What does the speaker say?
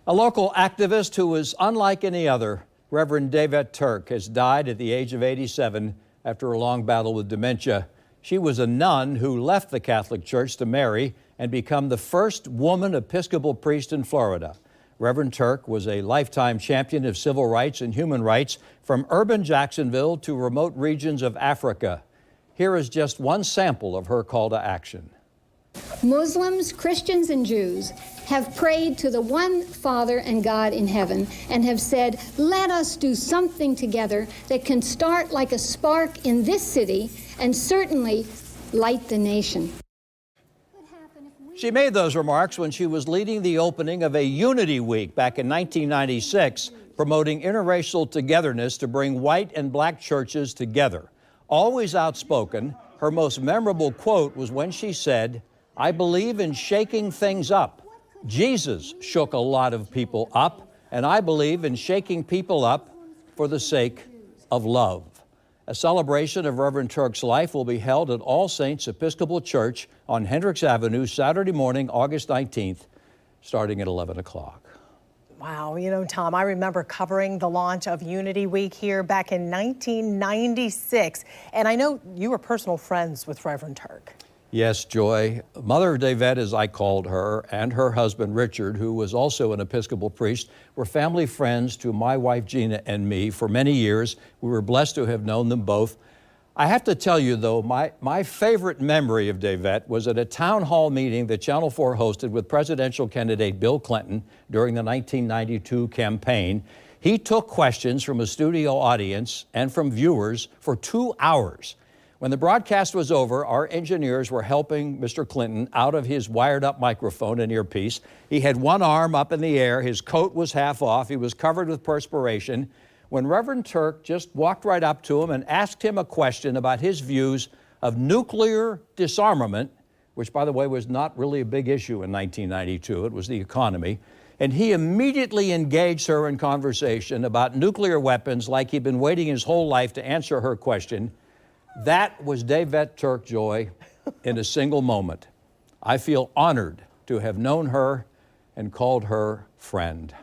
A local activist who was unlike any other, Reverend Davette Turk, has died at the age of 87 after a long battle with dementia. She was a nun who left the Catholic Church to marry and become the first woman Episcopal priest in Florida. Reverend Turk was a lifetime champion of civil rights and human rights from urban Jacksonville to remote regions of Africa. Here is just one sample of her call to action. Muslims, Christians, and Jews have prayed to the one Father and God in heaven and have said, let us do something together that can start like a spark in this city and certainly light the nation. She made those remarks when she was leading the opening of a Unity Week back in 1996, promoting interracial togetherness to bring white and black churches together. Always outspoken, her most memorable quote was when she said, I believe in shaking things up. Jesus shook a lot of people up, and I believe in shaking people up for the sake of love. A celebration of Reverend Turk's life will be held at All Saints Episcopal Church on Hendricks Avenue, Saturday morning, August 19th, starting at 11 o'clock. Wow, you know, Tom, I remember covering the launch of Unity Week here back in 1996, and I know you were personal friends with Reverend Turk. Yes, Joy. Mother Davette, as I called her, and her husband, Richard, who was also an Episcopal priest, were family friends to my wife, Gina, and me for many years. We were blessed to have known them both. I have to tell you, though, my favorite memory of Davette was at a town hall meeting that Channel 4 hosted with presidential candidate Bill Clinton during the 1992 campaign. He took questions from a studio audience and from viewers for 2 hours. When the broadcast was over, our engineers were helping Mr. Clinton out of his wired-up microphone and earpiece. He had one arm up in the air, his coat was half off, he was covered with perspiration, when Reverend Turk just walked right up to him and asked him a question about his views of nuclear disarmament, which, by the way, was not really a big issue in 1992. It was the economy. And he immediately engaged her in conversation about nuclear weapons like he'd been waiting his whole life to answer her question. That was Davette Turk, Joy, in a single moment. I feel honored to have known her and called her friend.